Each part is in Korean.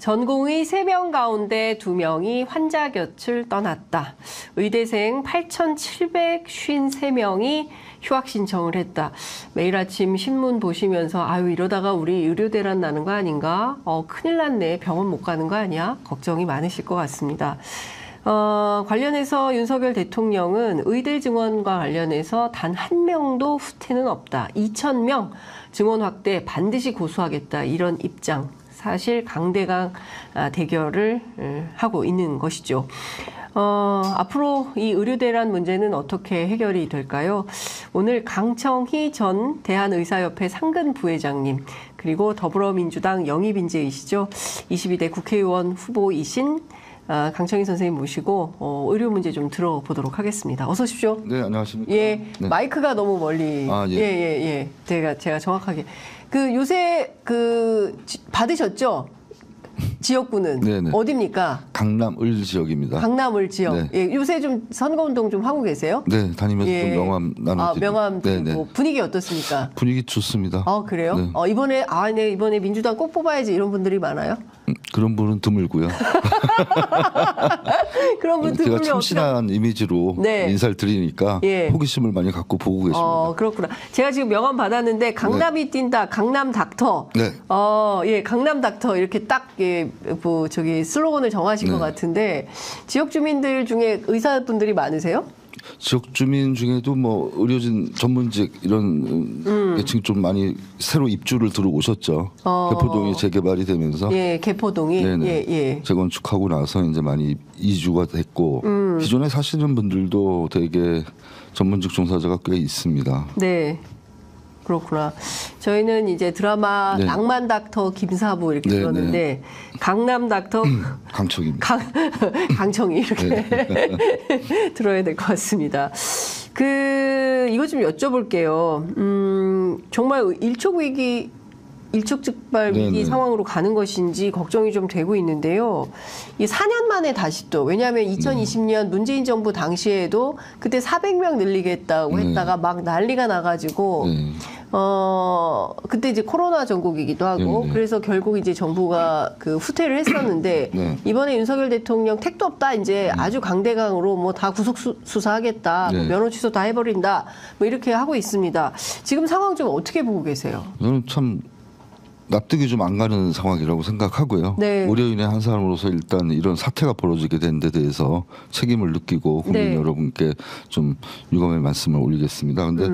전공의 3명 가운데 2명이 환자 곁을 떠났다. 의대생 8,753명이 휴학 신청을 했다. 매일 아침 신문 보시면서 아유 이러다가 우리 의료대란 나는 거 아닌가? 큰일 났네. 병원 못 가는 거 아니야? 걱정이 많으실 것 같습니다. 관련해서 윤석열 대통령은 의대 증원과 관련해서 단 한 명도 후퇴는 없다. 2,000명 증원 확대 반드시 고수하겠다. 이런 입장. 사실 강대강 대결을 하고 있는 것이죠. 앞으로 이 의료대란 문제는 어떻게 해결이 될까요? 오늘 강청희 전 대한의사협회 상근 부회장님 그리고 더불어민주당 영입인재이시죠. 22대 국회의원 후보이신 강청희 선생님 모시고 의료 문제 좀 들어보도록 하겠습니다. 어서 오십시오. 네, 안녕하십니까. 예, 네. 마이크가 너무 멀리. 예. 제가 정확하게. 요새 받으셨죠? 지역구는 네네. 어디입니까? 강남 을 지역입니다. 강남 을 지역. 네. 예, 요새 좀 선거운동 좀 하고 계세요? 네, 다니면서 예. 좀 명함 나누고. 명함 드리고. 네네. 분위기 어떻습니까? 분위기 좋습니다. 그래요? 네. 이번에 민주당 꼭 뽑아야지 이런 분들이 많아요? 그런 분은 드물고요. 그런 분 제가 드물면 참신한 이미지로 네. 인사를 드리니까 예. 호기심을 많이 갖고 보고 계십니다. 그렇구나. 제가 지금 명함 받았는데 강남이 뛴다. 강남 닥터. 네. 예, 강남 닥터 이렇게 딱 슬로건을 정하신 것 같은데 지역 주민들 중에 의사분들이 많으세요? 지역 주민 중에도 뭐 의료진 전문직 이런 계층 좀 많이 새로 입주를 들어오셨죠. 개포동이 재개발이 되면서. 예, 개포동이. 네네. 예. 재건축하고 나서 이제 많이 이주가 됐고 기존에 사시는 분들도 되게 전문직 종사자가 꽤 있습니다. 네. 그렇구나. 저희는 이제 드라마 네. 낭만 닥터 김사부 이렇게 들었는데 강남 닥터 강청입니다. 강청이 이렇게 들어야 될 것 같습니다. 이거 좀 여쭤볼게요. 정말 일촉즉발 위기 상황으로 가는 것인지 걱정이 좀 되고 있는데요. 이 4년 만에 다시 또 왜냐하면 2020년 문재인 정부 당시에도 그때 400명 늘리겠다고 했다가 막 난리가 나가지고 그때 이제 코로나 전국이기도 하고 그래서 결국 이제 정부가 후퇴를 했었는데 이번에 윤석열 대통령 택도 없다 이제 아주 강대강으로 뭐 다 구속 수사하겠다 뭐 면허 취소 다 해버린다 뭐 이렇게 하고 있습니다. 지금 상황 좀 어떻게 보고 계세요? 저는 참 납득이 좀 안 가는 상황이라고 생각하고요. 네. 의료인의 한 사람으로서 일단 이런 사태가 벌어지게 된 데 대해서 책임을 느끼고 국민 여러분께 좀 유감의 말씀을 올리겠습니다. 근데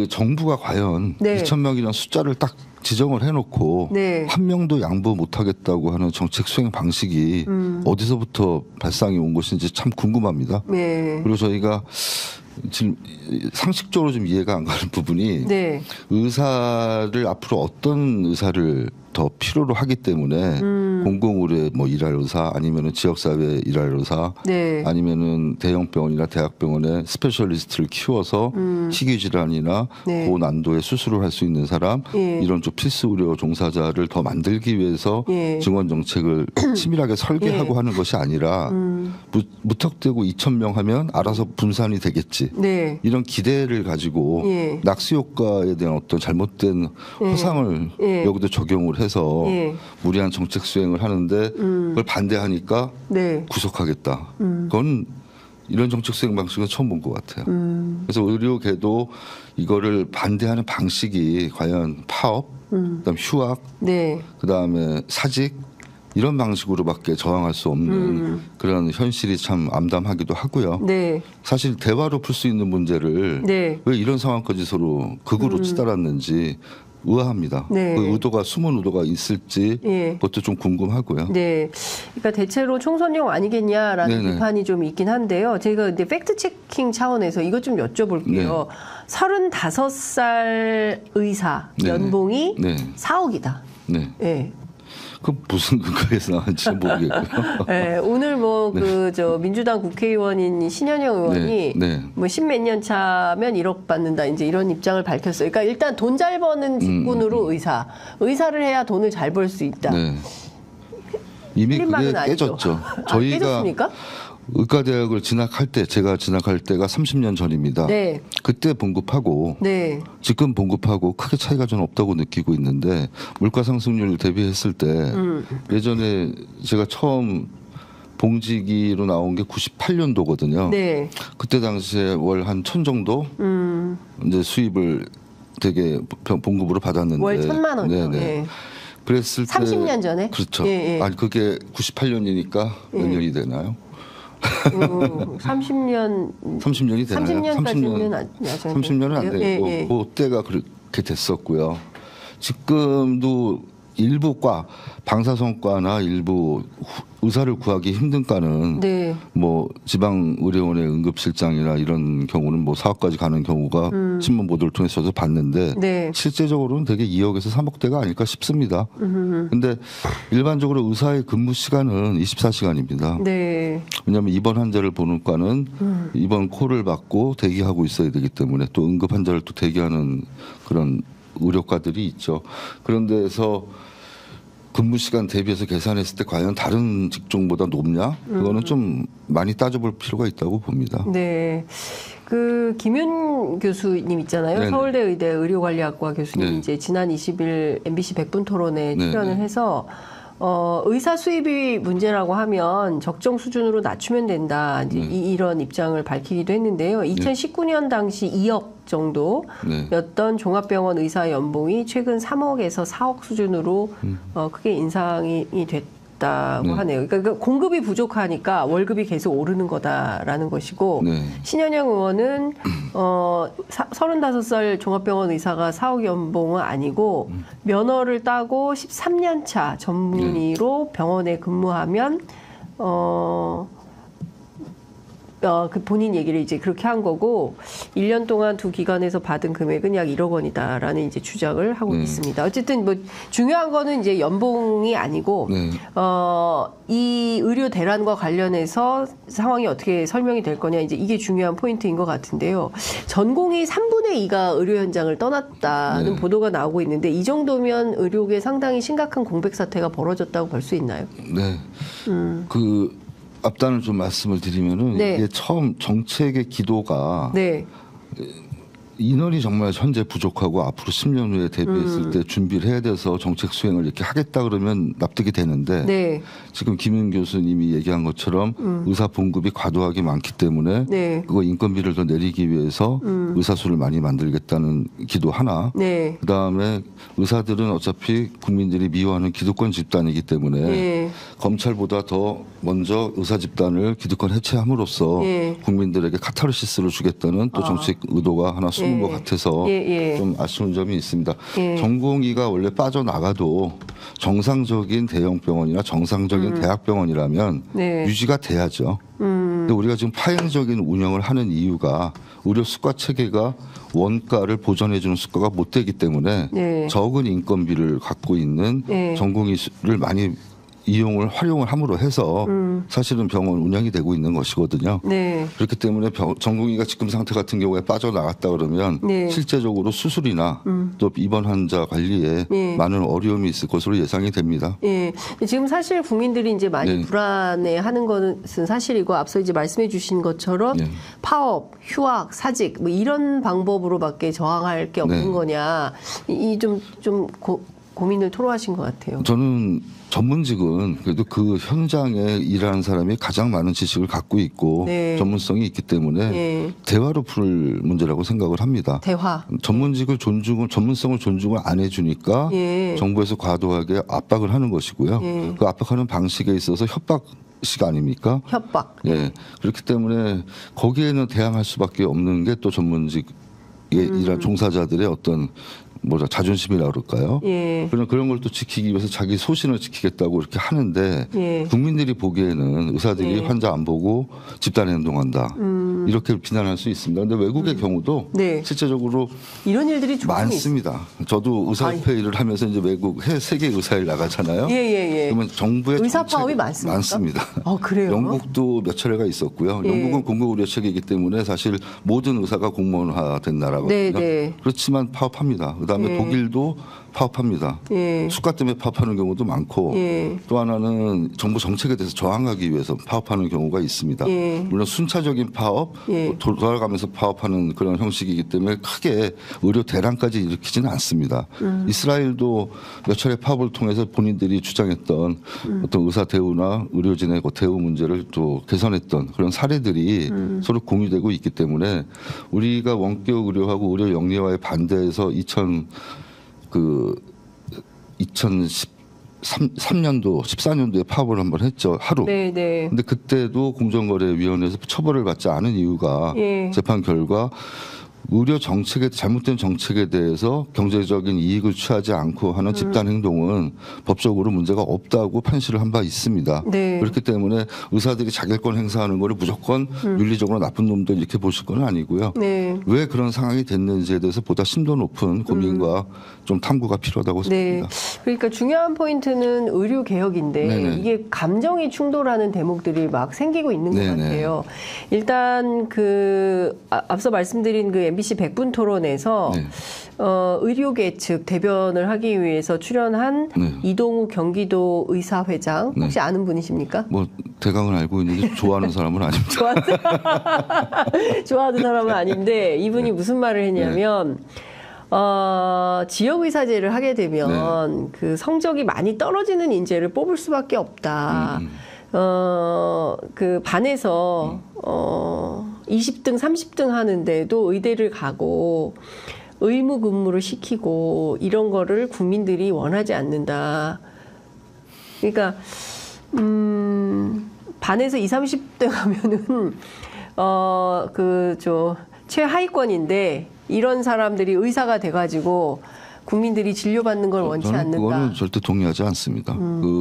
정부가 과연 2,000명이라는 숫자를 딱 지정을 해놓고 한 명도 양보 못하겠다고 하는 정책 수행 방식이 어디서부터 발상이 온 것인지 참 궁금합니다. 그리고 저희가 지금 상식적으로 좀 이해가 안 가는 부분이 의사를 앞으로 어떤 의사를 더 필요로 하기 때문에 공공의료에 뭐 일할 의사 아니면은 지역사회에 일할 의사 아니면은 대형병원이나 대학병원에 스페셜리스트를 키워서 희귀질환이나 고난도의 수술을 할 수 있는 사람 이런 쪽 필수 의료 종사자를 더 만들기 위해서 증원 정책을 치밀하게 설계하고 하는 것이 아니라 무턱대고 2,000명 하면 알아서 분산이 되겠지 이런 기대를 가지고 낙수 효과에 대한 어떤 잘못된 허상을 여기도 적용을 해서 무리한 정책 수행을 하는데 그걸 반대하니까 구속하겠다. 그건 이런 정책 수행 방식은 처음 본 것 같아요. 그래서 의료계도 이거를 반대하는 방식이 과연 파업, 그다음 휴학, 그다음에 사직 이런 방식으로밖에 저항할 수 없는 그런 현실이 참 암담하기도 하고요. 사실 대화로 풀 수 있는 문제를 왜 이런 상황까지 서로 극으로 치달았는지 의아합니다. 그 의도가 숨은 의도가 있을지 그것도 좀 궁금하고요. 그러니까 대체로 총선용 아니겠냐라는 비판이 좀 있긴 한데요. 제가 이제 팩트 체킹 차원에서 이것 좀 여쭤볼게요. 35살 의사 연봉이 4억이다. 그 무슨 근거에서 나왔는지 모르겠고요. 오늘 민주당 국회의원인 신현영 의원이 뭐 10몇 년 차면 1억 받는다 이제 이런 입장을 밝혔어요. 그러니까 일단 돈 잘 버는 직군으로 의사를 해야 돈을 잘 벌 수 있다. 이미 그게 깨졌죠. 저희가 깨졌습니까? 의과대학을 진학할 때 제가 진학할 때가 30년 전입니다. 네. 그때 봉급하고 네. 지금 봉급하고 크게 차이가 좀 없다고 느끼고 있는데 물가 상승률 대비했을 때 예전에 제가 처음 봉직이로 나온 게 98년도거든요. 네. 그때 당시에 월 한 1,000 정도 이제 수입을 되게 봉급으로 받았는데 월 1,000만 원이요. 네네. 네. 그랬을 때 30년 전에? 그렇죠. 예, 예. 아니 그게 98년이니까 몇 년이 되나요? 30년 30년이 되나요? 30년까지는 30년은 안 되고 예, 예. 그때가 그렇게 됐었고요. 지금도 일부 과 방사선과나 일부 의사를 구하기 힘든 과는 네. 뭐 지방 의료원의 응급실장이나 이런 경우는 뭐 4억까지 가는 경우가 신문 보도를 통해서 저도 봤는데 네. 실제적으로는 되게 2억에서 3억대가 아닐까 싶습니다. 근데 일반적으로 의사의 근무 시간은 24시간입니다. 네. 왜냐하면 입원 환자를 보는 과는 입원 콜을 받고 대기하고 있어야 되기 때문에 또 응급 환자를 또 대기하는 그런 의료과들이 있죠. 그런 데서 근무 시간 대비해서 계산했을 때 과연 다른 직종보다 높냐? 그거는 좀 많이 따져볼 필요가 있다고 봅니다. 네. 그 김윤 교수님 있잖아요. 네네. 서울대 의대 의료관리학과 교수님 네. 이제 지난 20일 MBC 100분 토론에 네네. 출연을 해서 의사 수입이 문제라고 하면 적정 수준으로 낮추면 된다. 이제 이런 입장을 밝히기도 했는데요. 2019년 당시 2억 정도였던 종합병원 의사 연봉이 최근 3억에서 4억 수준으로 크게 인상이 됐다고 하네요. 그러니까 공급이 부족하니까 월급이 계속 오르는 거다라는 것이고 신현영 의원은 35살 종합병원 의사가 4억 연봉은 아니고 면허를 따고 13년 차 전문의로 병원에 근무하면 그 본인 얘기를 이제 그렇게 한 거고 1년 동안 두 기관에서 받은 금액은 약 1억 원이다라는 이제 주장을 하고 있습니다. 어쨌든 뭐 중요한 거는 이제 연봉이 아니고 이 의료 대란과 관련해서 상황이 어떻게 설명이 될 거냐 이제 이게 중요한 포인트인 것 같은데요. 전공의 3분의 2가 의료 현장을 떠났다는 보도가 나오고 있는데 이 정도면 의료계 상당히 심각한 공백 사태가 벌어졌다고 볼 수 있나요? 네. 그 앞단을 좀 말씀을 드리면은 이게 처음 정책의 기도가 인원이 정말 현재 부족하고 앞으로 10년 후에 대비했을 때 준비를 해야 돼서 정책 수행을 이렇게 하겠다 그러면 납득이 되는데 지금 김윤 교수님이 얘기한 것처럼 의사 봉급이 과도하게 많기 때문에 그거 인건비를 더 내리기 위해서 의사 수를 많이 만들겠다는 기도 하나 그다음에 의사들은 어차피 국민들이 미워하는 기득권 집단이기 때문에 검찰보다 더 먼저 의사 집단을 기득권 해체함으로써 국민들에게 카타르시스를 주겠다는 또 정책 의도가 하나 숨은 것 같아서 좀 아쉬운 점이 있습니다. 전공의가 원래 빠져나가도 정상적인 대형 병원이나 정상적인 대학병원이라면 유지가 돼야죠. 근데 우리가 지금 파행적인 운영을 하는 이유가 의료 수가 체계가 원가를 보전해주는 수가가 못 되기 때문에 적은 인건비를 갖고 있는 전공의를 많이 활용을 함으로 해서 사실은 병원 운영이 되고 있는 것이거든요. 그렇기 때문에 전공의가 지금 상태 같은 경우에 빠져나갔다 그러면 실제적으로 수술이나 또 입원 환자 관리에 많은 어려움이 있을 것으로 예상이 됩니다. 지금 사실 국민들이 이제 많이 불안해하는 것은 사실이고 앞서 이제 말씀해 주신 것처럼 파업, 휴학, 사직 뭐 이런 방법으로밖에 저항할 게 없는 거냐 이 좀 고민을 토로하신 것 같아요. 저는 전문직은 그래도 그 현장에 일하는 사람이 가장 많은 지식을 갖고 있고 전문성이 있기 때문에 대화로 풀 문제라고 생각을 합니다. 대화. 전문성을 존중을 안 해주니까 정부에서 과도하게 압박을 하는 것이고요. 그 압박하는 방식에 있어서 협박식 아닙니까? 협박. 그렇기 때문에 거기에는 대항할 수밖에 없는 게 또 전문직에 일한 종사자들의 어떤 자존심이라 그럴까요? 그런 걸 또 지키기 위해서 자기 소신을 지키겠다고 이렇게 하는데 국민들이 보기에는 의사들이 환자 안 보고 집단 행동한다 이렇게 비난할 수 있습니다. 그런데 외국의 경우도 실제적으로 이런 일들이 많습니다. 저도 의사협회 일을 하면서 이제 외국 세계 의사일 나가잖아요. 그러면 정부의 의사 파업이 많습니다. 그래요? 영국도 몇 차례가 있었고요. 영국은 공공의료체계이기 때문에 사실 모든 의사가 공무원화된 나라거든요. 그렇지만 파업합니다. 그다음에 독일도 파업합니다. 예. 수가 때문에 파업하는 경우도 많고 예. 또 하나는 정부 정책에 대해서 저항하기 위해서 파업하는 경우가 있습니다. 예. 물론 순차적인 파업, 예. 돌아가면서 파업하는 그런 형식이기 때문에 크게 의료 대란까지 일으키지는 않습니다. 이스라엘도 몇 차례 파업을 통해서 본인들이 주장했던 어떤 의사 대우나 의료진의 대우 문제를 또 개선했던 그런 사례들이 서로 공유되고 있기 때문에 우리가 원격 의료하고 의료 영리화에 반대해서 2013년도, 14년도에 파업을 한번 했죠. 하루. 네, 네. 근데 그때도 공정거래위원회에서 처벌을 받지 않은 이유가 예. 재판 결과 의료 정책에 잘못된 정책에 대해서 경제적인 이익을 취하지 않고 하는 집단 행동은 법적으로 문제가 없다고 판시를 한 바 있습니다. 네. 그렇기 때문에 의사들이 자결권 행사하는 거를 무조건 윤리적으로 나쁜 놈들 이렇게 보실 건 아니고요. 네. 왜 그런 상황이 됐는지에 대해서 보다 심도 높은 고민과 좀 탐구가 필요하다고 네. 생각합니다. 그러니까 중요한 포인트는 의료 개혁인데 네네. 이게 감정이 충돌하는 대목들이 막 생기고 있는 것 네네. 같아요. 일단 앞서 말씀드린 MBC 100분 토론에서 네. 의료계 측 대변을 하기 위해서 출연한 네. 이동우 경기도 의사회장 혹시 아는 분이십니까? 뭐 대강은 알고 있는데 좋아하는 사람은 아닙니다. 좋아하는 사람은 아닌데 이분이 무슨 말을 했냐면 지역의사제를 하게 되면 그 성적이 많이 떨어지는 인재를 뽑을 수밖에 없다. 그 반에서 20등, 30등 하는데도 의대를 가고 의무 근무를 시키고 이런 거를 국민들이 원하지 않는다. 그러니까 반에서 20, 30등 하면은 최하위권인데 이런 사람들이 의사가 돼가지고 국민들이 진료받는 걸 원치 저는 않는다. 그거는 절대 동의하지 않습니다.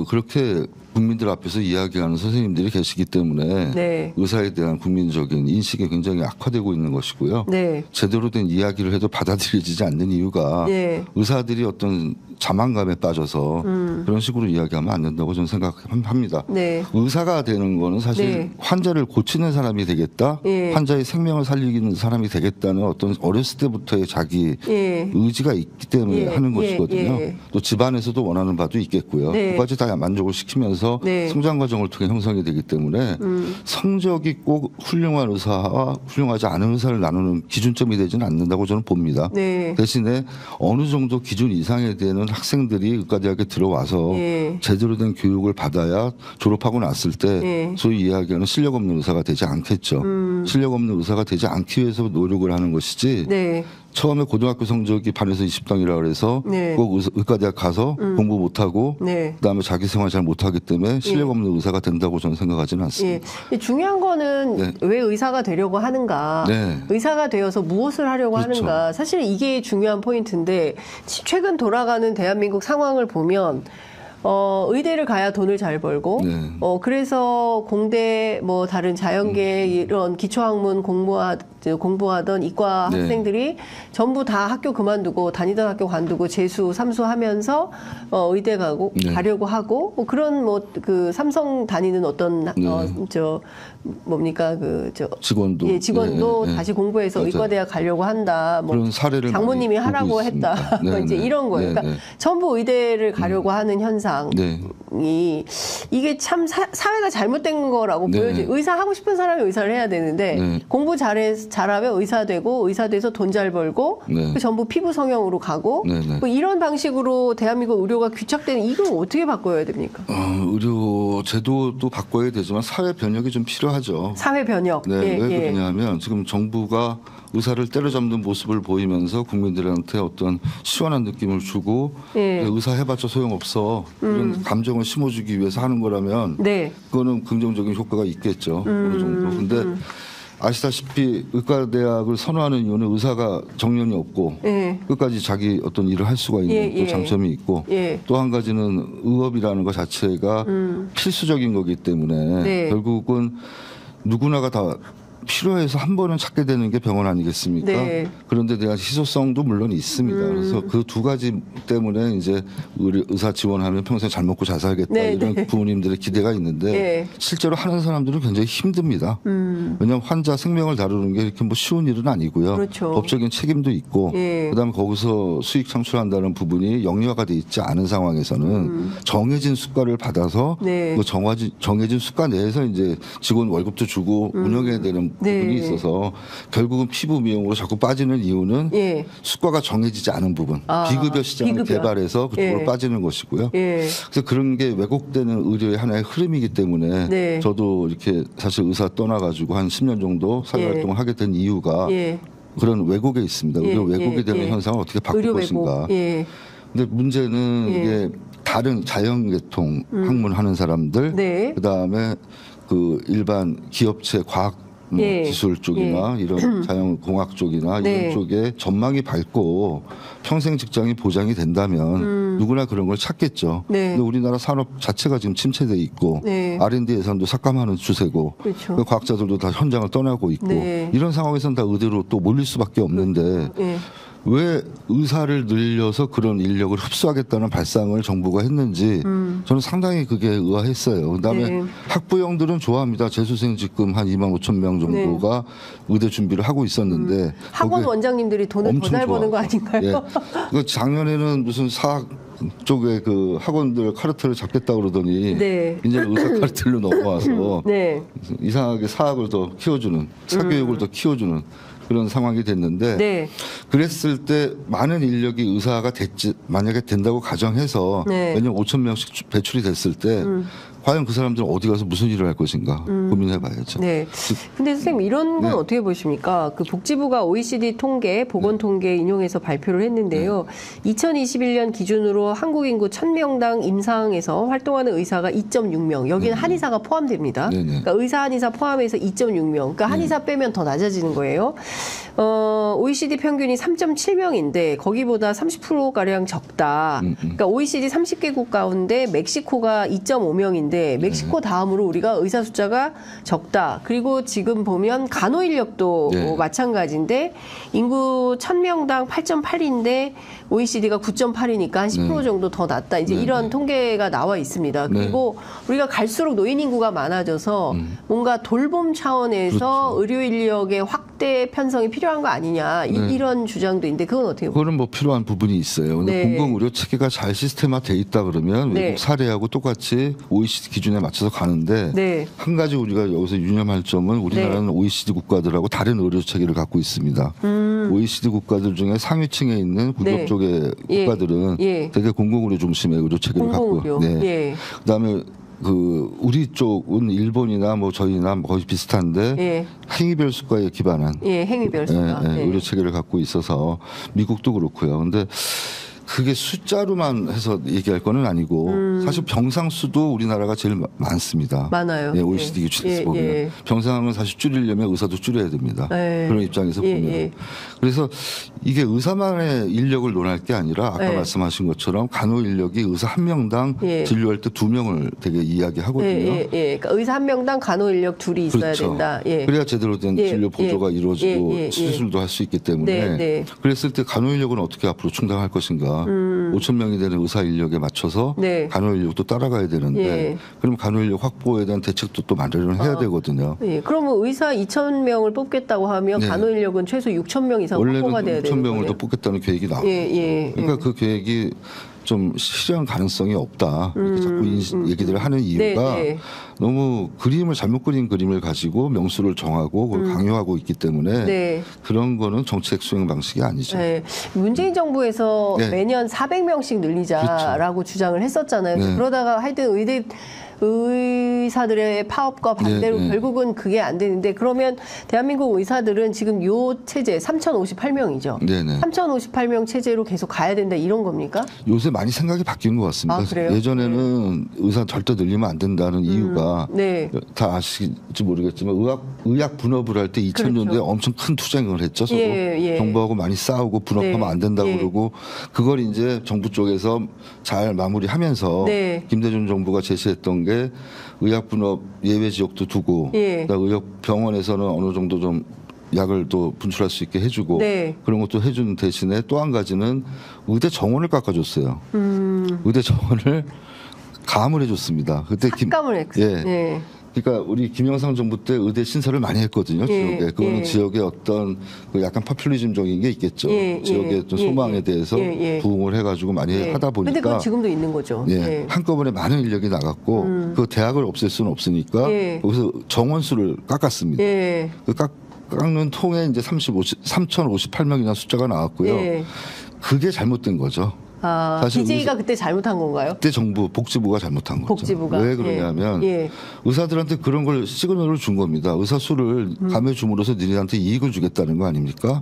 그렇게 국민들 앞에서 이야기하는 선생님들이 계시기 때문에 네. 의사에 대한 국민적인 인식이 굉장히 악화되고 있는 것이고요. 네. 제대로 된 이야기를 해도 받아들여지지 않는 이유가 네. 의사들이 어떤 자만감에 빠져서 그런 식으로 이야기하면 안 된다고 저는 생각합니다. 네. 의사가 되는 거는 사실 네. 환자를 고치는 사람이 되겠다, 예. 환자의 생명을 살리는 사람이 되겠다는 어떤 어렸을 때부터의 자기 예. 의지가 있기 때문에 예. 하는 예. 것이거든요. 예. 또 집안에서도 원하는 바도 있겠고요. 네. 두 가지 다 만족을 시키면서 네. 성장 과정을 통해 형성이 되기 때문에 성적이 꼭 훌륭한 의사와 훌륭하지 않은 의사를 나누는 기준점이 되지는 않는다고 저는 봅니다. 네. 대신에 어느 정도 기준 이상에 되는 학생들이 의과대학에 들어와서 예. 제대로 된 교육을 받아야 졸업하고 났을 때 예. 소위 이야기하는 실력 없는 의사가 되지 않겠죠. 실력 없는 의사가 되지 않기 위해서 노력을 하는 것이지 네. 처음에 고등학교 성적이 반에서 20등이라 그래서 네. 꼭 의과대학 가서 공부 못하고 네. 그다음에 자기 생활 잘 못하기 때문에 실력 없는 의사가 된다고 저는 생각하지는 않습니다. 예. 중요한 거는 네. 왜 의사가 되려고 하는가, 네. 의사가 되어서 무엇을 하려고 그렇죠. 하는가. 사실 이게 중요한 포인트인데 최근 돌아가는 대한민국 상황을 보면 의대를 가야 돈을 잘 벌고, 네. 그래서 공대, 뭐, 다른 자연계 이런 기초학문 공부하던 이과 네. 학생들이 전부 다 학교 그만두고, 다니던 학교 관두고, 재수, 삼수 하면서, 의대 가려고 하고, 뭐 그런 삼성 다니는 어떤, 직원도. 예, 직원도 네. 다시 공부해서 맞아요. 의과대학 가려고 한다. 뭐 그런 사례를 장모님이 많이 하라고 보고 했다. 있습니다. 뭐 네, 이제 네. 이런 거예요. 네, 그러니까 네. 전부 의대를 가려고 하는 현상이 네. 이게 참 사회가 잘못된 거라고 네. 보여져요. 의사 하고 싶은 사람이 의사를 해야 되는데 네. 공부 잘하면 의사 되고 의사 돼서 돈 잘 벌고 네. 그 전부 피부 성형으로 가고 네, 네. 뭐 이런 방식으로 대한민국 의료가 귀착되는 이걸 어떻게 바꿔야 됩니까? 의료 제도도 바꿔야 되지만 사회 변혁이 좀 필요하죠. 사회 변혁. 네, 예, 왜 예. 그러냐면 지금 정부가 의사를 때려잡는 모습을 보이면서 국민들한테 어떤 시원한 느낌을 주고 예. 의사 해봤자 소용없어 이런 감정을 심어주기 위해서 하는 거라면 네. 그거는 긍정적인 효과가 있겠죠. 어느 정도. 근데 아시다시피 의과대학을 선호하는 이유는 의사가 정년이 없고 예. 끝까지 자기 어떤 일을 할 수가 있는 예, 또 예. 장점이 있고 예. 또 한 가지는 의업이라는 것 자체가 필수적인 거기 때문에 네. 결국은 누구나가 다 필요해서 한 번은 찾게 되는 게 병원 아니겠습니까? 네. 그런데 대한 희소성도 물론 있습니다. 그래서 그 두 가지 때문에 이제 우리 의사 지원하면 평생 잘 먹고 잘 살겠다 네, 이런 네. 부모님들의 기대가 있는데 네. 실제로 하는 사람들은 굉장히 힘듭니다. 왜냐하면 환자 생명을 다루는 게 이렇게 뭐 쉬운 일은 아니고요. 그렇죠. 법적인 책임도 있고 예. 그다음에 거기서 수익 창출한다는 부분이 영리화가 돼 있지 않은 상황에서는 정해진 수가를 받아서 네. 그 정해진 수가 내에서 이제 직원 월급도 주고 운영해야 되는 네. 부분이 있어서 결국은 피부 미용으로 자꾸 빠지는 이유는 예. 수가가 정해지지 않은 부분, 비급여 시장을 비급여. 개발해서 그쪽으로 예. 빠지는 것이고요. 예. 그래서 그런 게 왜곡되는 의료의 하나의 흐름이기 때문에 네. 저도 이렇게 사실 의사 떠나가지고 한 10년 정도 사회활동을 하게 된 이유가 예. 그런 왜곡에 있습니다. 예, 의료 왜곡이 예, 되는 예. 현상을 어떻게 바꿀 의료 것인가. 왜곡. 예. 근데 문제는 예. 이게 다른 자연계통 학문하는 사람들, 네. 그다음에 그 일반 기업체 과학 뭐 예. 기술 쪽이나 이런 자연공학 쪽이나 네. 이런 쪽에 전망이 밝고 평생 직장이 보장이 된다면 누구나 그런 걸 찾겠죠. 네. 근데 우리나라 산업 자체가 지금 침체돼 있고 네. R&D 예산도 삭감하는 추세고 그렇죠. 그 과학자들도 다 현장을 떠나고 있고 네. 이런 상황에서는 다 의대로 또 몰릴 수밖에 없는데 예. 왜 의사를 늘려서 그런 인력을 흡수하겠다는 발상을 정부가 했는지 저는 상당히 그게 의아했어요. 그다음에 네. 학부형들은 좋아합니다. 재수생 지금 한 2만 5천 명 정도가 의대 준비를 하고 있었는데 학원 거기에 원장님들이 돈을 더 엄청 잘 버는 거 좋아하죠. 아닌가요? 예. 그 작년에는 무슨 사학 쪽에 그 학원들 카르텔을 잡겠다 그러더니 네. 이제 의사 카르텔로 넘어와서 네. 이상하게 사학을 더 키워주는 사교육을 더 키워주는 그런 상황이 됐는데 네. 그랬을 때 많은 인력이 의사가 됐지 만약에 된다고 가정해서 네. 매년 5천 명씩 배출이 됐을 때 과연 그 사람들은 어디 가서 무슨 일을 할 것인가 고민해봐야죠. 네. 근데 선생님 이런 건 네. 어떻게 보십니까? 그 복지부가 OECD 통계, 보건 통계 인용해서 발표를 했는데요. 2021년 기준으로 한국 인구 1,000명당 임상에서 활동하는 의사가 2.6명. 여기는 한의사가 포함됩니다. 네네. 그러니까 의사 한의사 포함해서 2.6명. 그러니까 한의사 빼면 더 낮아지는 거예요. OECD 평균이 3.7명인데 거기보다 30%가량 적다. 그러니까 OECD 30개국 가운데 멕시코가 2.5명인데 멕시코 다음으로 우리가 의사 숫자가 적다. 그리고 지금 보면 간호 인력도 네. 마찬가지인데 인구 1,000명당 8.8인데 OECD가 9.8이니까 한 10% 네. 정도 더 낮다. 이제 네. 이런 통계가 나와 있습니다. 네. 그리고 우리가 갈수록 노인 인구가 많아져서 뭔가 돌봄 차원에서 그렇죠. 의료 인력의 확대 편성이 필요한 거 아니냐. 네. 이런 주장도 있는데 그건 어떻게 보세요? 그거는 뭐 필요한 부분이 있어요. 근데 네. 공공의료 체계가 잘 시스템화돼 있다 그러면 네. 외국 사례하고 똑같이 OECD 기준에 맞춰서 가는데 네. 한 가지 우리가 여기서 유념할 점은 우리나라는 OECD 국가들하고 다른 의료 체계를 갖고 있습니다. OECD 국가들 중에 상위층에 있는 군법 네. 쪽의 예. 국가들은 예. 되게 공공의료 중심의 의료 체계를 공공의료. 갖고 네. 예. 그다음에 그 우리 쪽은 일본이나 뭐 저희나 거의 비슷한데 예. 행위별 수가에 기반한 예, 행위별수가. 예, 예, 의료 체계를 갖고 있어서 미국도 그렇고요. 근데 그게 숫자로만 해서 얘기할 거는 아니고 사실 병상 수도 우리나라가 제일 많습니다. 많아요. 예, OECD 기준에서 예, 보면 예. 병상은 사실 줄이려면 의사도 줄여야 됩니다. 예. 그런 입장에서 예, 보면 예. 그래서 이게 의사만의 인력을 논할 게 아니라 아까 예. 말씀하신 것처럼 간호 인력이 의사 한 명당 예. 진료할 때 2명을 되게 이야기하거든요. 예, 예. 그러니까 의사 한 명당 간호 인력 둘이 있어야 그렇죠. 된다. 예. 그래야 제대로 된 예, 진료 보조가 예, 이루어지고 예, 예, 예. 수술도 할 수 있기 때문에 네, 네. 그랬을 때 간호 인력은 어떻게 앞으로 충당할 것인가? 5천 명이 되는 의사 인력에 맞춰서 네. 간호 인력도 따라가야 되는데 예. 그럼 간호 인력 확보에 대한 대책도 또 마련을 해야 되거든요. 예. 그러면 의사 2,000명을 뽑겠다고 하면 네. 간호 인력은 최소 6,000명 이상 확보가 돼야 원래는 되는 6천 명을 거예요. 더 뽑겠다는 계획이 나오고 예, 예. 그러니까 그 계획이 좀 실현 가능성이 없다. 이렇게 자꾸 얘기들을 하는 이유가 네, 네. 너무 그림을 잘못 그린 그림을 가지고 명수를 정하고 그걸 강요하고 있기 때문에 네. 그런 거는 정책 수행 방식이 아니죠. 네. 문재인 정부에서 네. 매년 400명씩 늘리자라고 주장을 했었잖아요. 네. 그러다가 하여튼 의사들의 파업과 반대로 네, 네. 결국은 그게 안 되는데 그러면 대한민국 의사들은 지금 요 체제 3,058명이죠. 네네. 3,058명 체제로 계속 가야 된다 이런 겁니까? 요새 많이 생각이 바뀐 것 같습니다. 아, 그래요? 예전에는 의사 절대 늘리면 안 된다는 이유가 네. 다 아실지 모르겠지만 의학 분업을 할 때 2000년대에 그렇죠. 엄청 큰 투쟁을 했죠. 서로 예, 예. 정부하고 많이 싸우고 분업하면 네. 안 된다고 예. 그러고 그걸 이제 정부 쪽에서 잘 마무리하면서 네. 김대중 정부가 제시했던 게 의약분업 예외 지역도 두고 예. 의협 병원에서는 어느 정도 좀 약을 또 분출할 수 있게 해주고 네. 그런 것도 해준 대신에 또 한 가지는 의대 정원을 깎아줬어요. 의대 정원을 감을 해줬습니다. 그때 삭감을 했어요. 예. 예. 그러니까 우리 김영삼 정부 때 의대 신설을 많이 했거든요. 예, 지역에. 그거는 예. 지역의 어떤 그 약간 파퓰리즘적인 게 있겠죠. 예, 지역의 좀 소망에 대해서 부응을 해가지고 많이 하다 보니까. 근데 그건 지금도 있는 거죠. 예. 한꺼번에 많은 인력이 나갔고 그 대학을 없앨 수는 없으니까 거기서 정원수를 깎았습니다. 예. 그 깎는 통에 이제 3,058명이나 숫자가 나왔고요. 예. 그게 잘못된 거죠. 아, 사실 BJ가 그때 잘못한 건가요? 그때 정부 복지부가 잘못한 거죠. 복지부가? 왜 그러냐면 의사들한테 그런 걸 시그널을 준 겁니다. 의사 수를 감해 줌으로써 니네한테 이익을 주겠다는 거 아닙니까?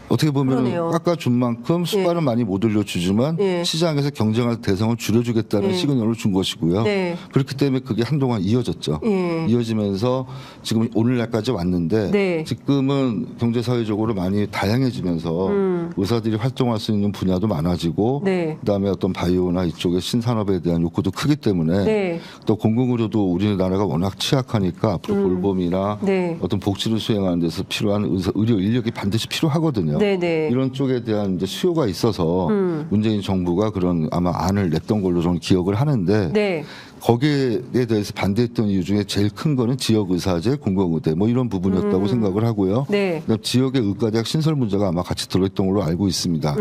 어떻게 보면 깎아준 만큼 수가는 많이 못 올려주지만 시장에서 경쟁할 대상을 줄여주겠다는 시그널을 준 것이고요. 그렇기 때문에 그게 한동안 이어졌죠. 이어지면서 지금 오늘날까지 왔는데 지금은 경제사회적으로 많이 다양해지면서 의사들이 활동할 수 있는 분야도 많아지고 그다음에 어떤 바이오나 이쪽의 신산업에 대한 욕구도 크기 때문에 또 공공의료도 우리나라가 워낙 취약하니까 앞으로 돌봄이나 어떤 복지를 수행하는 데서 필요한 의료 인력이 반드시 필요하거든요. 네네. 이런 쪽에 대한 이제 수요가 있어서 문재인 정부가 그런 아마 안을 냈던 걸로 저는 기억을 하는데 거기에 대해서 반대했던 이유 중에 제일 큰 거는 지역의사제, 공공의대 뭐 이런 부분이었다고 생각을 하고요. 지역의 의과대학 신설 문제가 아마 같이 들어있던 걸로 알고 있습니다.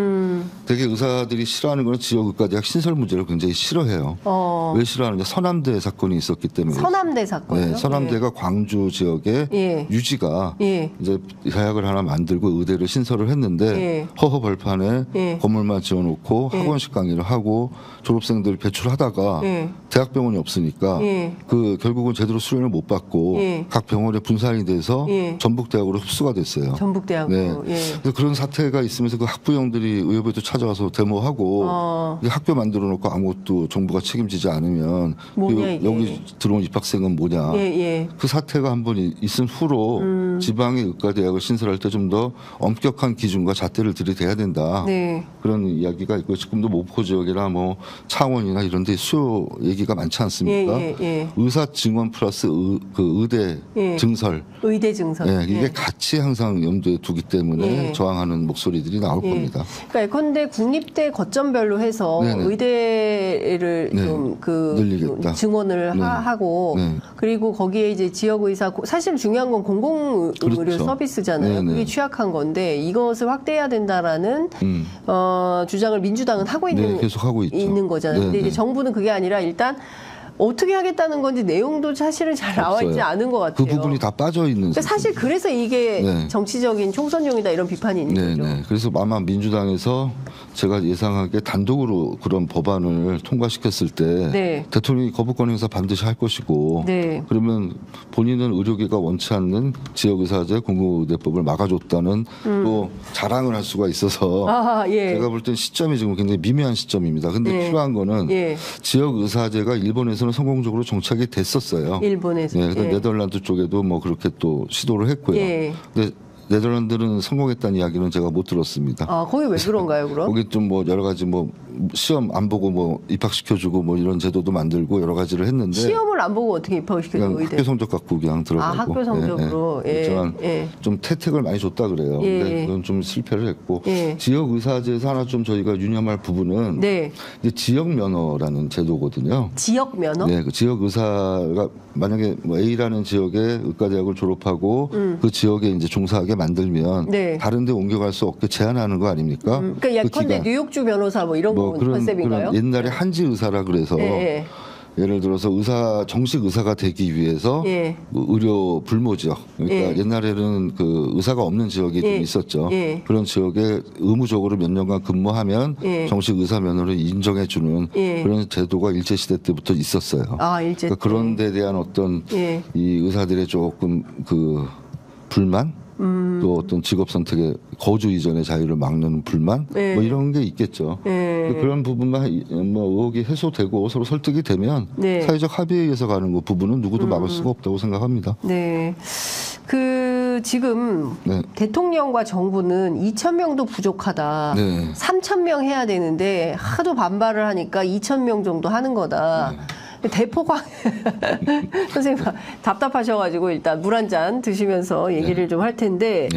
되게 의사들이 싫어하는 거는 지역의과대학 신설 문제를 굉장히 싫어해요. 왜 싫어하느냐? 서남대 사건이 있었기 때문에. 서남대 사건이요? 네, 서남대가 광주 지역에 유지가 이제 대학을 하나 만들고 의대를 신설을 했는데 허허벌판에 건물만 지어놓고 학원식 강의를 하고 졸업생들 배출하다가 대학병원이 없으니까 그 결국은 제대로 수련을 못 받고 각 병원에 분산이 돼서 전북대학으로 흡수가 됐어요. 전북대학으로. 그래서 그런 사태가 있으면서 그 학부형들이 의협에도 찾아와서 데모하고 학교 만들어 놓고 아무것도 정부가 책임지지 않으면 여기 들어온 입학생은 뭐냐. 그 사태가 한 번 있은 후로 지방의 의과대학을 신설할 때 좀 더 엄격한 기준과 잣대를 들이대야 된다. 그런 이야기가 있고 지금도 목포 지역이나 뭐 창원이나 이런 데 수요 얘기가 많지 않습니까? 의사 증원 플러스 의대 증설. 의대 증설. 이게 같이 항상 염두에 두기 때문에 저항하는 목소리들이 나올 겁니다. 그러니까 예컨대 국립대 거점별로 해서 의대를 좀 늘리겠다. 증원을 하고 그리고 거기에 이제 지역 의사 사실 중요한 건 공공의료 서비스잖아요. 그게 취약한 건데 이것을 확대해야 된다라는 주장을 민주당은 하고 계속 하고 있죠. 있는 거잖아요. 근데 이제 정부는 그게 아니라 일단 어떻게 하겠다는 건지 내용도 사실은 잘 나와 있지 않은 것 같아요. 그 부분이 다 빠져 있는. 그러니까 사실 그래서 이게 정치적인 총선용이다 이런 비판이 있는 거죠. 그래서 아마 민주당에서 제가 예상하기에 단독으로 그런 법안을 통과시켰을 때 대통령이 거부권 행사 반드시 할 것이고 그러면 본인은 의료계가 원치 않는 지역의사제 공공의대법을 막아줬다는 또 자랑을 할 수가 있어서 제가 볼 땐 시점이 지금 굉장히 미묘한 시점입니다. 근데 필요한 거는 지역의사제가 일본에서는 성공적으로 정착이 됐었어요. 일본에서. 그래서 네덜란드 쪽에도 뭐 그렇게 또 시도를 했고요. 근데 네덜란드는 성공했다는 이야기는 제가 못 들었습니다. 거기 왜 그런가요, 그럼? 거기 좀 뭐 여러 가지 뭐 시험 안 보고 뭐 입학시켜주고 뭐 이런 제도도 만들고 여러 가지를 했는데 시험을 안 보고 어떻게 입학시켜주고 그냥 학교 성적 갖고 그냥 들어가고 학교 성적으로 그렇지만 좀 혜택을 많이 줬다 그래요. 근데 그건 좀 실패를 했고 지역 의사제에서 하나 좀 저희가 유념할 부분은 이제 지역 면허라는 제도거든요. 지역 면허? 그 지역 의사가 만약에 뭐 A라는 지역에 의과대학을 졸업하고 그 지역에 이제 종사하게 만들면 다른 데 옮겨갈 수 없게 제한하는 거 아닙니까? 그러니까 예컨대 뉴욕주 변호사 뭐 이런 거 컨셉인가요? 그런 옛날에 한지 의사라 그래서 예를 들어서 정식 의사가 되기 위해서 의료 불모 지역 그러니까 옛날에는 그 의사가 없는 지역이 좀 있었죠. 그런 지역에 의무적으로 몇 년간 근무하면 정식 의사 면허를 인정해 주는 그런 제도가 일제 시대 때부터 있었어요. 일제 그러니까 그런 데 대한 어떤 이 의사들의 조금 그 불만 또 어떤 직업 선택의 거주 이전의 자유를 막는 불만 뭐 이런 게 있겠죠. 그런 부분만 뭐 의혹이 해소되고 서로 설득이 되면 사회적 합의에 의해서 가는 그 부분은 누구도 막을 수가 없다고 생각합니다. 그 지금 대통령과 정부는 2,000명도 부족하다. 3,000명 해야 되는데 하도 반발을 하니까 2,000명 정도 하는 거다. 대포광 선생님 답답하셔가지고 일단 물 한 잔 드시면서 얘기를 좀 할 텐데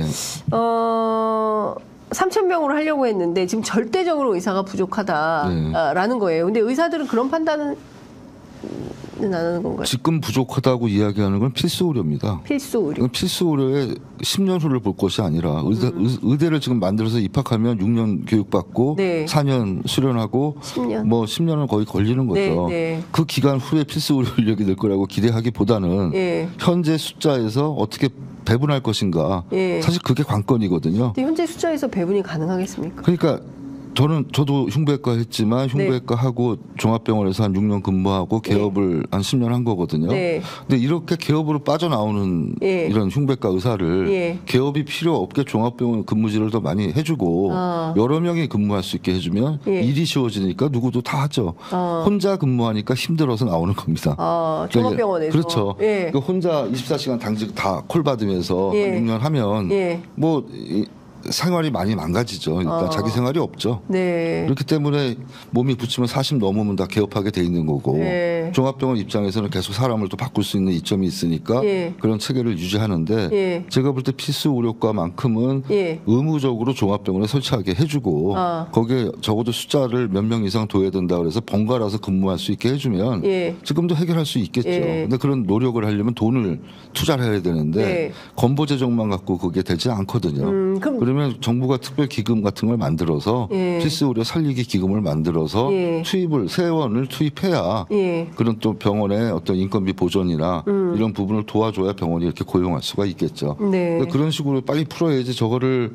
3,000명으로 하려고 했는데 지금 절대적으로 의사가 부족하다라는 거예요. 근데 의사들은 그런 판단은 안 하는 건가요? 지금 부족하다고 이야기하는 건 필수 의료입니다. 필수 의료. 필수 의료에 10년 후를 볼 것이 아니라 의대를 지금 만들어서 입학하면 6년 교육받고 네. 4년 수련하고 10년. 뭐 10년은 거의 걸리는 거죠. 네. 그 기간 후에 필수 의료 인력이 될 거라고 기대하기보다는 네. 현재 숫자에서 어떻게 배분할 것인가. 네. 사실 그게 관건이거든요. 근데 현재 숫자에서 배분이 가능하겠습니까? 그러니까 저도 흉부외과 했지만 흉부외과 하고 종합병원에서 한 6년 근무하고 개업을 한 10년 한 거거든요. 네. 근데 이렇게 개업으로 빠져나오는 이런 흉부외과 의사를 개업이 필요 없게 종합병원 근무지를 더 많이 해주고 여러 명이 근무할 수 있게 해주면 일이 쉬워지니까 누구도 다 하죠. 혼자 근무하니까 힘들어서 나오는 겁니다. 종합병원에서. 그렇죠. 그러니까 혼자 24시간 당직 다 콜 받으면서 6년 하면 뭐 생활이 많이 망가지죠. 일단 자기 생활이 없죠. 네. 그렇기 때문에 몸이 붙이면 40 넘으면 다 개업하게 돼 있는 거고 종합병원 입장에서는 계속 사람을 또 바꿀 수 있는 이점이 있으니까 그런 체계를 유지하는데 제가 볼 때 필수 의료과만큼은 의무적으로 종합병원에 설치하게 해주고 거기에 적어도 숫자를 몇 명 이상 둬야 된다 그래서 번갈아서 근무할 수 있게 해주면 지금도 해결할 수 있겠죠. 근데 그런 노력을 하려면 돈을 투자를 해야 되는데 건보 재정만 갖고 그게 되지 않거든요. 그러면 정부가 특별 기금 같은 걸 만들어서 필수 의료 살리기 기금을 만들어서 세원을 투입해야 그런 또 병원의 어떤 인건비 보전이나 이런 부분을 도와줘야 병원이 이렇게 고용할 수가 있겠죠. 그러니까 그런 식으로 빨리 풀어야지 저거를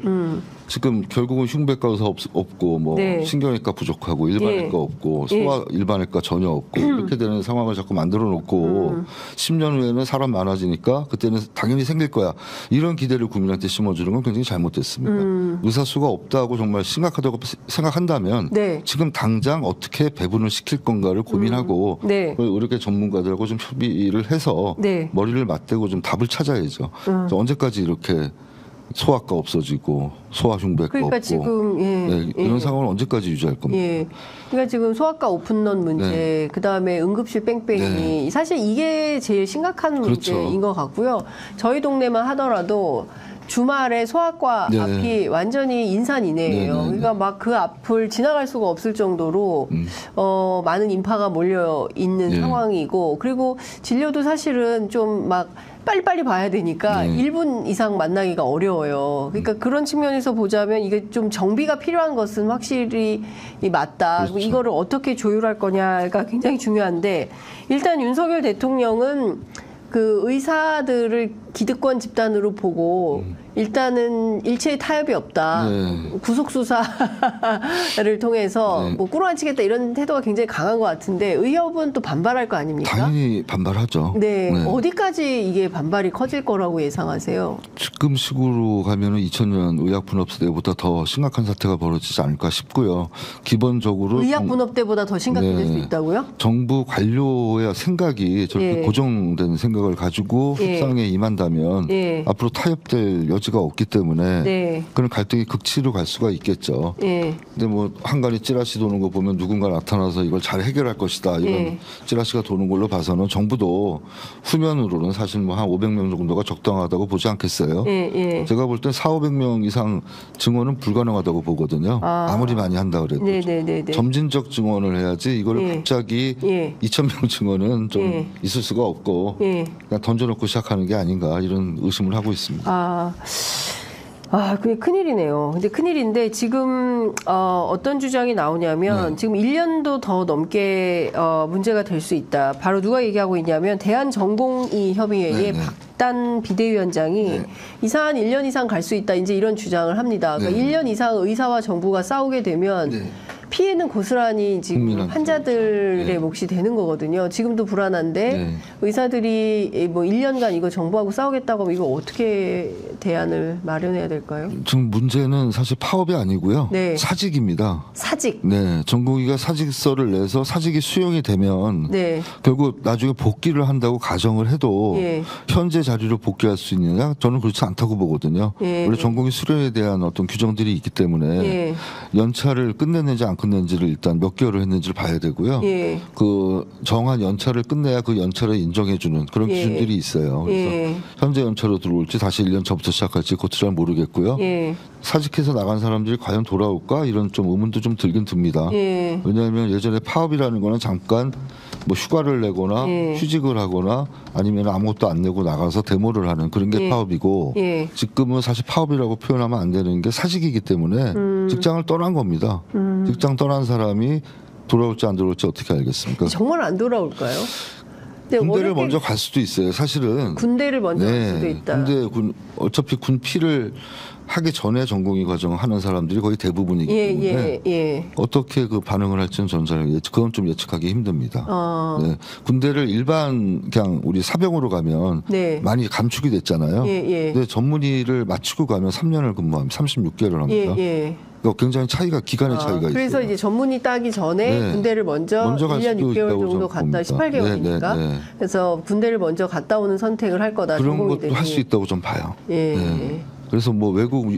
지금 결국은 흉부외과 의사 없고 뭐 신경외과 부족하고 일반외과 없고 소아 일반외과 전혀 없고 이렇게 되는 상황을 자꾸 만들어 놓고 10년 후에는 사람 많아지니까 그때는 당연히 생길 거야. 이런 기대를 국민한테 심어주는 건 굉장히 잘못됐습니다. 의사 수가 없다고 정말 심각하다고 생각한다면 지금 당장 어떻게 배분을 시킬 건가를 고민하고 의료계 전문가들하고 좀 협의를 해서 머리를 맞대고 좀 답을 찾아야죠. 언제까지 이렇게 소아과 없어지고 소아흉부외과 그러니까 없고 지금 이런 상황을 언제까지 유지할 겁니까? 그러니까 지금 소아과 오픈런 문제, 그다음에 응급실 뺑뺑이 사실 이게 제일 심각한 문제인 것 같고요. 저희 동네만 하더라도 주말에 소아과 앞이 완전히 인산인해예요. 그러니까 막 그 앞을 지나갈 수가 없을 정도로 많은 인파가 몰려 있는 상황이고, 그리고 진료도 사실은 좀 막 빨리빨리 봐야 되니까 1분 이상 만나기가 어려워요. 그러니까 그런 측면에서 보자면 이게 좀 정비가 필요한 것은 확실히 맞다. 그리고 이거를 어떻게 조율할 거냐가 굉장히 중요한데, 일단 윤석열 대통령은 그 의사들을 기득권 집단으로 보고 일단은 일체의 타협이 없다. 구속 수사를 통해서 뭐 꾸러앉히겠다 이런 태도가 굉장히 강한 것 같은데 의협은 또 반발할 거 아닙니까? 당연히 반발하죠. 어디까지 이게 반발이 커질 거라고 예상하세요? 지금 식으로 가면은 2000년 의학분업 때보다 더 심각한 사태가 벌어지지 않을까 싶고요. 기본적으로 의학분업 때보다 더 심각해질 수 있다고요? 정부 관료의 생각이 저렇게 고정된 생각을 가지고 협상에 임한다면 앞으로 타협될 여지가 없기 때문에 그런 갈등이 극치로 갈 수가 있겠죠. 근데 뭐 한간에 찌라시 도는 거 보면 누군가 나타나서 이걸 잘 해결할 것이다 이런 찌라시가 도는 걸로 봐서는 정부도 후면으로는 사실 뭐 한 500명 정도가 적당하다고 보지 않겠어요. 제가 볼 땐 400~500명 이상 증원은 불가능하다고 보거든요. 아무리 많이 한다 그래도 점진적 증원을 해야지 이걸 갑자기 2,000명 증원은 좀 있을 수가 없고 그냥 던져놓고 시작하는 게 아닌가 이런 의심을 하고 있습니다. 그게 큰일이네요. 근데 큰일인데 지금 어떤 주장이 나오냐면 지금 1년도 더 넘게 문제가 될 수 있다. 바로 누가 얘기하고 있냐면 대한전공의협의회의 박단 비대위원장이 이사 한 1년 이상 갈 수 있다. 이제 이런 주장을 합니다. 그러니까 1년 이상 의사와 정부가 싸우게 되면 피해는 고스란히 지금 환자들의 몫이 되는 거거든요. 지금도 불안한데 의사들이 뭐 1년간 이거 정부하고 싸우겠다고 하면 이거 어떻게 대안을 마련해야 될까요? 지금 문제는 사실 파업이 아니고요. 사직입니다. 사직. 전공의가 사직서를 내서 사직이 수용이 되면 결국 나중에 복귀를 한다고 가정을 해도 현재 자리로 복귀할 수 있느냐? 저는 그렇지 않다고 보거든요. 원래 전공의 수련에 대한 어떤 규정들이 있기 때문에 연차를 끝내내지 않고 끝냈는지를 일단 몇 개월을 했는지를 봐야 되고요. 예. 그 정한 연차를 끝내야 그 연차를 인정해주는 그런 예. 기준들이 있어요. 그래서 예. 현재 연차로 들어올지 다시 1년 전부터 시작할지 그것도 잘 모르겠고요. 예. 사직해서 나간 사람들이 과연 돌아올까 이런 좀 의문도 좀 들긴 듭니다. 예. 왜냐하면 예전에 파업이라는 거는 잠깐 뭐 휴가를 내거나 예. 휴직을 하거나 아니면 아무것도 안 내고 나가서 데모를 하는 그런 게 예. 파업이고 예. 지금은 사실 파업이라고 표현하면 안 되는 게 사직이기 때문에 직장을 떠난 겁니다. 직장 떠난 사람이 돌아올지 안 돌아올지 어떻게 알겠습니까? 정말 안 돌아올까요? 근데 군대를 어렵게 먼저 갈 수도 있어요. 사실은 군대를 먼저 갈 수도 있다. 근데 어차피 군피를 하기 전에 전공의 과정 하는 사람들이 거의 대부분이기 때문에 어떻게 그 반응을 할지는 저는 잘 그건 좀 예측하기 힘듭니다. 네. 군대를 일반 그냥 우리 사병으로 가면 네. 많이 감축이 됐잖아요. 근데 전문의를 마치고 가면 3년을 근무하면 36개월을 합니다. 그러니까 굉장히 차이가 기간의 차이가 있어요. 그래서 이제 전문의 따기 전에 군대를 먼저 1년 6개월 정도 갔다 18개월이니까 그래서 군대를 먼저 갔다 오는 선택을 할 거다. 그런 것도 할 수 있다고 좀 봐요. 예. 네. 그래서 뭐 외국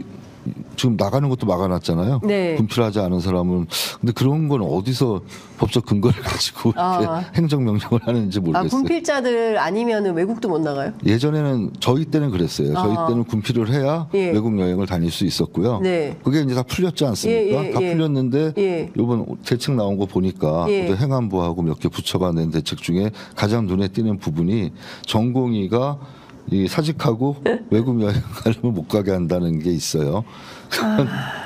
지금 나가는 것도 막아놨잖아요. 네. 군필하지 않은 사람은 근데 그런 건 어디서 법적 근거를 가지고 이렇게 행정명령을 하는지 모르겠어요. 군필자들 아니면 외국도 못 나가요? 예전에는 저희 때는 그랬어요. 저희 때는 군필을 해야 외국 여행을 다닐 수 있었고요. 네. 그게 이제 다 풀렸지 않습니까? 다 풀렸는데 이번 대책 나온 거 보니까 행안부하고 몇 개 부처가 낸 대책 중에 가장 눈에 띄는 부분이 전공의가 이 사직하고 외국 여행 가려면 못 가게 한다는 게 있어요.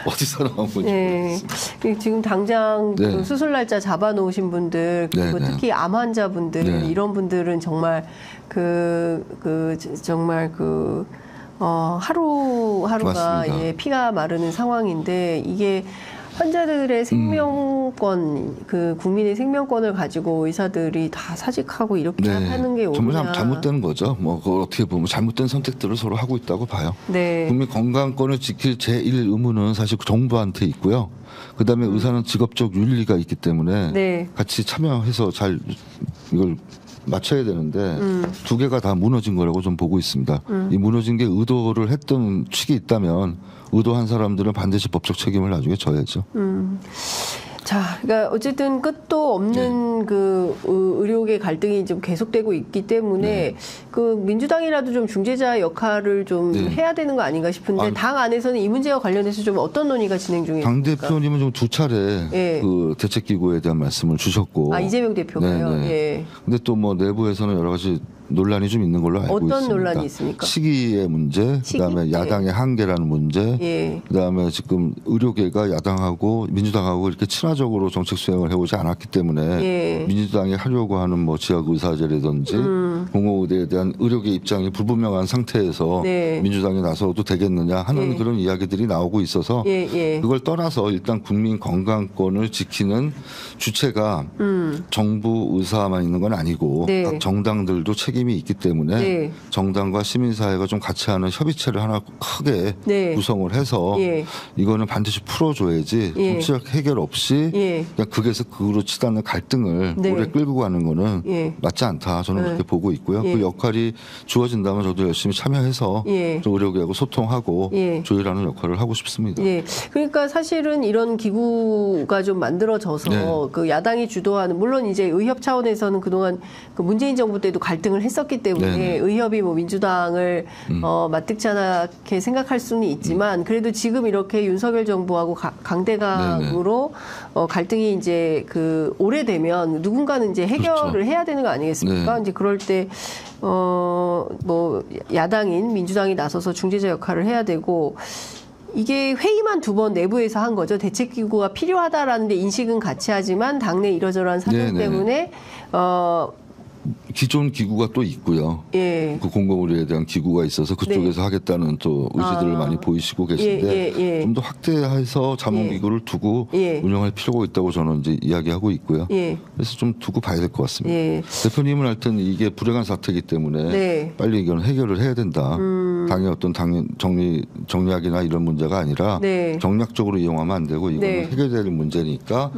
어디서 나온 건지 모르겠습니다. 지금 당장 그 수술 날짜 잡아놓으신 분들 그리고 특히 암 환자분들 이런 분들은 정말 하루하루가 피가 마르는 상황인데 이게 환자들의 생명권, 그 국민의 생명권을 가지고 의사들이 다 사직하고 이렇게 하는 게 오냐. 정말 잘못된 거죠. 뭐 그걸 어떻게 보면 잘못된 선택들을 서로 하고 있다고 봐요. 네. 국민 건강권을 지킬 제1 의무는 사실 정부한테 있고요. 그다음에 의사는 직업적 윤리가 있기 때문에 같이 참여해서 잘 이걸 맞춰야 되는데 두 개가 다 무너진 거라고 좀 보고 있습니다. 이 무너진 게 의도를 했던 측이 있다면 의도한 사람들은 반드시 법적 책임을 나중에 져야죠. 자, 그러니까 어쨌든 끝도 없는 그 의료계 갈등이 좀 계속되고 있기 때문에 그 민주당이라도 좀 중재자 역할을 좀 해야 되는 거 아닌가 싶은데 당 안에서는 이 문제와 관련해서 좀 어떤 논의가 진행 중입니까? 당 대표님은 좀 두 차례 그 대책기구에 대한 말씀을 주셨고, 이재명 대표가요. 근데 또 뭐 내부에서는 여러 가지 논란이 좀 있는 걸로 알고 있습니다. 어떤 논란이 있습니까? 시기의 문제, 그다음에 야당의 한계라는 문제, 그다음에 지금 의료계가 야당하고 민주당하고 이렇게 친화적으로 정책 수행을 해오지 않았기 때문에 민주당이 하려고 하는 뭐 지역 의사제라든지 공공의대에 대한 의료계 입장이 불분명한 상태에서 민주당이 나서도 되겠느냐 하는 그런 이야기들이 나오고 있어서 그걸 떠나서 일단 국민 건강권을 지키는 주체가 정부 의사만 있는 건 아니고 각 정당들도 책임이 있기 때문에 정당과 시민사회가 좀 같이 하는 협의체를 하나 크게 구성을 해서 이거는 반드시 풀어줘야지 정치적 해결 없이 그냥 극에서 극으로 치닫는 갈등을 오래 끌고 가는 거는 맞지 않다. 저는 그렇게 보고 있고요. 그 역할이 주어진다면 저도 열심히 참여해서 의료계하고 소통하고 조율하는 역할을 하고 싶습니다. 그러니까 사실은 이런 기구가 좀 만들어져서 그 야당이 주도하는 물론 이제 의협 차원에서는 그동안 그 문재인 정부 때도 갈등을 했었기 때문에 의협이 뭐 민주당을 마뜩지 않게 생각할 수는 있지만 그래도 지금 이렇게 윤석열 정부하고 강대강으로 갈등이 이제 그 오래되면 누군가는 이제 해결을 해야 되는 거 아니겠습니까? 이제 그럴 때 뭐 야당인 민주당이 나서서 중재자 역할을 해야 되고 이게 회의만 2번 내부에서 한 거죠. 대책기구가 필요하다라는 데 인식은 같이 하지만 당내 이러저러한 사정 때문에 기존 기구가 또 있고요. 그 공공의료에 대한 기구가 있어서 그쪽에서 하겠다는 또 의지들을 많이 보이시고 계신데 좀 더 확대해서 자문기구를 두고 운영할 필요가 있다고 저는 이제 이야기하고 있고요. 그래서 좀 두고 봐야 될 것 같습니다. 대표님은 하여튼 이게 불행한 사태이기 때문에 빨리 이건 해결을 해야 된다. 당의 어떤 정략이나 이런 문제가 아니라 정략적으로 이용하면 안 되고 이거는 해결될 문제니까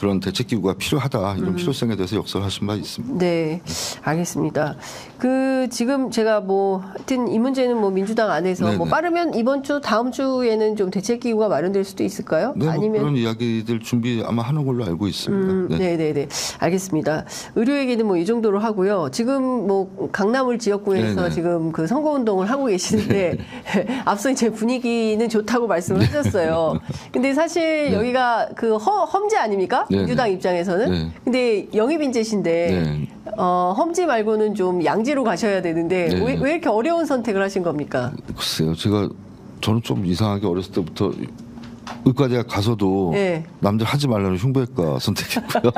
그런 대책 기구가 필요하다 이런 필요성에 대해서 역설하신 바 있습니다. 네, 알겠습니다. 지금 제가 하여튼 이 문제는 민주당 안에서 네네. 빠르면 이번 주 다음 주에는 좀 대책 기구가 마련될 수도 있을까요? 네, 아니면 그런 이야기들 준비 아마 하는 걸로 알고 있습니다. 네, 알겠습니다. 의료 얘기는 이 정도로 하고요. 지금 강남을 지역구에서 네네. 지금 그 선거운동을 하고 계시는데 앞서 이제 분위기는 좋다고 말씀을 하셨어요. 근데 사실 네. 여기가 그 험지 아닙니까? 네네. 민주당 입장에서는. 네. 근데 영입인재신데 네. 험지 말고는 좀 양지로 가셔야 되는데 네. 왜 이렇게 어려운 선택을 하신 겁니까? 글쎄요, 저는 좀 이상하게 어렸을 때부터 의과대학 가서도 네. 남들 하지 말라는 흉부외과 선택했고요.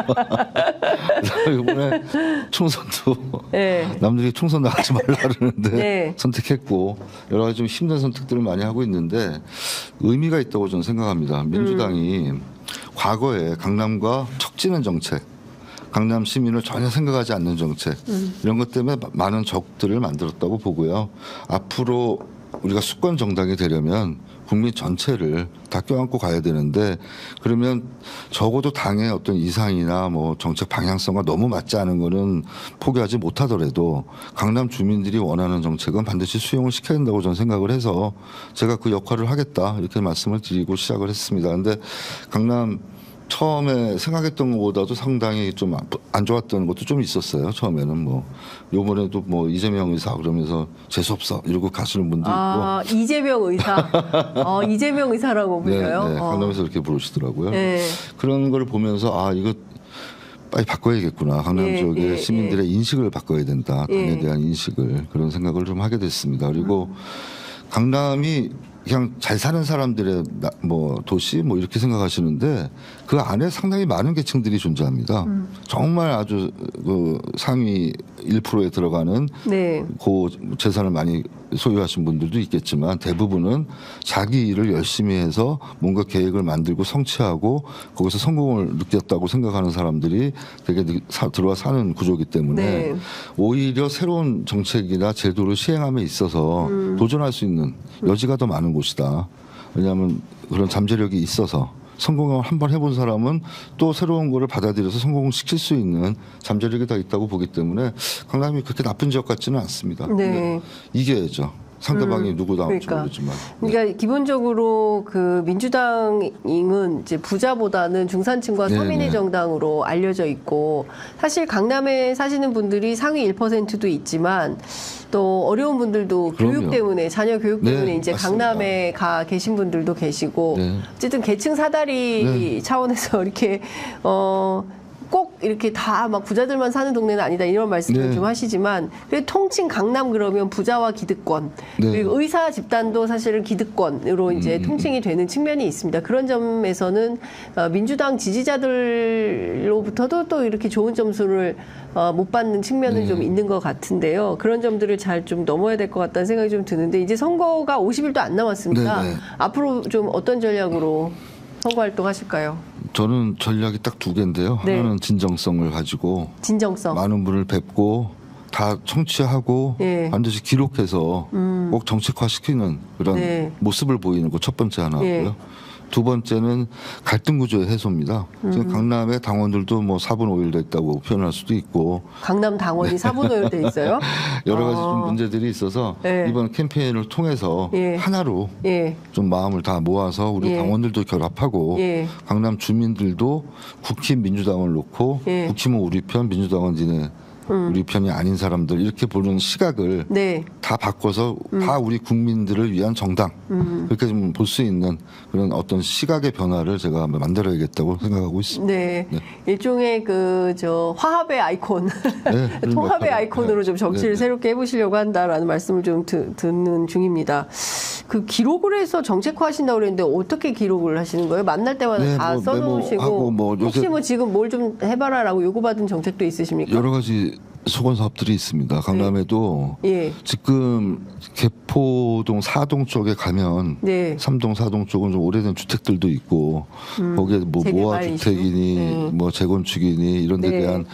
이번에 총선도 네. 남들이 총선 나가지 말라 그러는데 네. 선택했고 여러 가지 좀 힘든 선택들을 많이 하고 있는데 의미가 있다고 저는 생각합니다. 민주당이 과거에 강남과 척지는 정책, 강남 시민을 전혀 생각하지 않는 정책 이런 것 때문에 많은 적들을 만들었다고 보고요. 앞으로 우리가 수권 정당이 되려면 국민 전체를 다 껴안고 가야 되는데 그러면 적어도 당의 어떤 이상이나 정책 방향성과 너무 맞지 않은 거는 포기하지 못하더라도 강남 주민들이 원하는 정책은 반드시 수용을 시켜야 된다고 저는 생각을 해서 제가 그 역할을 하겠다 이렇게 말씀을 드리고 시작을 했습니다. 근데 강남 처음에 생각했던 것보다도 상당히 좀 안 좋았던 것도 좀 있었어요. 처음에는 요번에도 이재명 의사 그러면서 재수없어 이러고 가시는 분도 있고. 이재명 의사. 이재명 의사라고 불려요? 네, 강남에서 이렇게 부르시더라고요. 네. 그런 걸 보면서 이거 빨리 바꿔야겠구나. 강남 지역의 시민들의 인식을 바꿔야 된다. 당에 대한 인식을 그런 생각을 좀 하게 됐습니다. 그리고 강남이 그냥 잘 사는 사람들의 도시 이렇게 생각하시는데 그 안에 상당히 많은 계층들이 존재합니다. 정말 아주 그 상위 1%에 들어가는 네. 고 재산을 많이 소유하신 분들도 있겠지만 대부분은 자기 일을 열심히 해서 뭔가 계획을 만들고 성취하고 거기서 성공을 느꼈다고 생각하는 사람들이 되게 들어와 사는 구조이기 때문에 네. 오히려 새로운 정책이나 제도를 시행함에 있어서 도전할 수 있는 여지가 더 많은 곳이다. 왜냐하면 그런 잠재력이 있어서 성공을 한번 해본 사람은 또 새로운 거를 받아들여서 성공시킬 수 있는 잠재력이 다 있다고 보기 때문에 강남이 그렇게 나쁜 지역 같지는 않습니다. 네. 이겨야죠. 상대방이 누구 나올지 모르지만. 그러니까 기본적으로 그 민주당은 이제 부자보다는 중산층과 서민의 정당으로 알려져 있고 사실 강남에 사시는 분들이 상위 1%도 있지만 또 어려운 분들도 교육 때문에 자녀 교육 때문에 이제 맞습니다. 강남에 가 계신 분들도 계시고 어쨌든 계층 사다리 차원에서 이렇게 꼭 이렇게 다 부자들만 사는 동네는 아니다 이런 말씀을 좀 하시지만 그래도 통칭 강남 그러면 부자와 기득권 그리고 의사 집단도 사실은 기득권으로 이제 통칭이 되는 측면이 있습니다. 그런 점에서는 민주당 지지자들로부터도 또 이렇게 좋은 점수를 못 받는 측면은 좀 있는 것 같은데요. 그런 점들을 잘 좀 넘어야 될 것 같다는 생각이 좀 드는데 이제 선거가 50일도 안 남았습니다. 앞으로 좀 어떤 전략으로 선거 활동하실까요? 저는 전략이 딱 두 개인데요. 하나는 진정성을 가지고 많은 분을 뵙고 다 청취하고 반드시 기록해서 꼭 정책화시키는 그런 모습을 보이는 거 첫 번째 하나고요. 두 번째는 갈등 구조의 해소입니다. 지금 강남의 당원들도 4분 5일 됐다고 표현할 수도 있고 강남 당원이 4분 5일 돼 있어요? 여러 가지 좀 문제들이 있어서 이번 캠페인을 통해서 하나로 좀 마음을 다 모아서 우리 당원들도 결합하고 강남 주민들도 국힘 민주당을 놓고 국힘은 우리 편 민주당은 니네 우리 편이 아닌 사람들 이렇게 보는 시각을 다 바꿔서 다 우리 국민들을 위한 정당 그렇게 좀 볼 수 있는 그런 어떤 시각의 변화를 제가 만들어야겠다고 생각하고 있습니다. 일종의 화합의 아이콘, 통합의 아이콘으로 좀 정치를 새롭게 해보시려고 한다라는 말씀을 좀 듣는 중입니다. 그 기록을 해서 정책화하신다고 그랬는데 어떻게 기록을 하시는 거예요? 만날 때마다 다 써놓으시고 혹시 지금 뭘 좀 해봐라라고 요구받은 정책도 있으십니까? 여러 가지 소관 사업들이 있습니다. 강남에도 지금 개포동 4동 쪽에 가면 3동 4동 쪽은 좀 오래된 주택들도 있고 거기에 모아 주택이니 재건축이니 이런 데 대한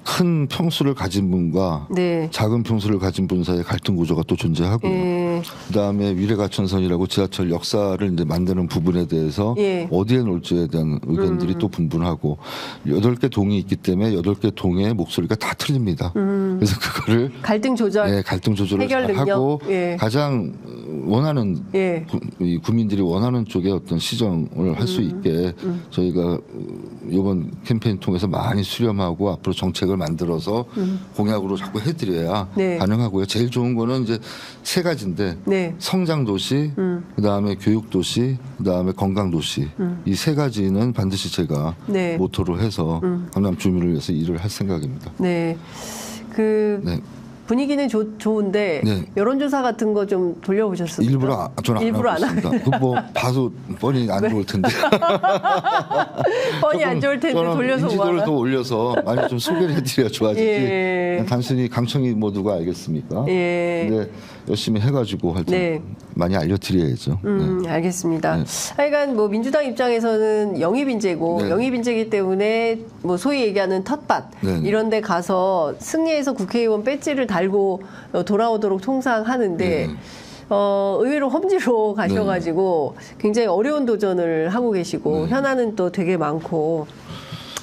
큰 평수를 가진 분과 작은 평수를 가진 분 사이의 갈등 구조가 또 존재하고요. 네. 그다음에 위례가천선이라고 지하철 역사를 이제 만드는 부분에 대해서 예. 어디에 놓을지에 대한 의견들이 또 분분하고 8개 동이 있기 때문에 8개 동의 목소리가 다 틀립니다. 그래서 그거를 갈등 조절, 네, 갈등 조절을 해결 잘 하고 예. 가장 원하는 예. 이 국민들이 원하는 쪽에 어떤 시정을 할 수 있게 저희가 이번 캠페인 통해서 많이 수렴하고 앞으로 정책을 만들어서 공약으로 자꾸 해드려야 네. 가능하고요. 제일 좋은 거는 이제 3가지인데 네. 성장 도시, 그다음에 교육 도시, 그다음에 건강 도시 이 3가지는 반드시 제가 네. 모토로 해서 강남 주민을 위해서 일을 할 생각입니다. 네. 네. 분위기는 좋은데 네. 여론조사 같은 거 좀 돌려보셨습니까? 일부러 저는 일부러 안 하고 있습니다. 그뭐 봐도 뻔히 안 좋을 텐데. 뻔히 안 좋을 텐데 저는 돌려서 인지도를 뭐하나? 더 올려서 많이 좀 소개를 해드려야 좋아지지. 예. 그냥 단순히 강청이 뭐 누가 알겠습니까? 예. 근데 열심히 해가지고 하여튼 네. 많이 알려드려야죠. 네. 알겠습니다. 네. 하여간 뭐 민주당 입장에서는 영입인재고 네. 영입인재이기 때문에 뭐 소위 얘기하는 텃밭 네. 이런 데 가서 승리해서 국회의원 배지를 달고 돌아오도록 통상 하는데 네. 의외로 험지로 가셔가지고 굉장히 어려운 도전을 하고 계시고 네. 현안은 또 되게 많고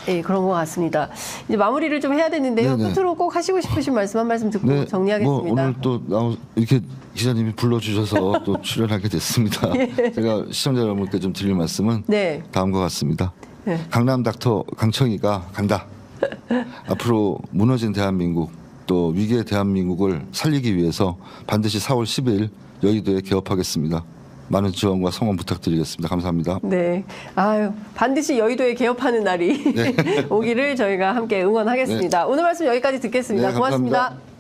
예, 그런 것 같습니다. 이제 마무리를 좀 해야 되는데요. 네네. 끝으로 꼭 하시고 싶으신 말씀 한 말씀 듣고 네, 정리하겠습니다. 뭐 오늘 또 이렇게 기자님이 불러주셔서 또 출연하게 됐습니다. 제가 시청자 여러분께 좀 드릴 말씀은 네. 다음과 같습니다. 네. 강남 닥터 강청이가 간다. 앞으로 무너진 대한민국 또 위기의 대한민국을 살리기 위해서 반드시 4월 10일 여의도에 개업하겠습니다. 많은 지원과 성원 부탁드리겠습니다. 감사합니다. 네. 아유, 반드시 여의도에 개업하는 날이 오기를 저희가 함께 응원하겠습니다. 오늘 말씀 여기까지 듣겠습니다. 네, 고맙습니다. 감사합니다.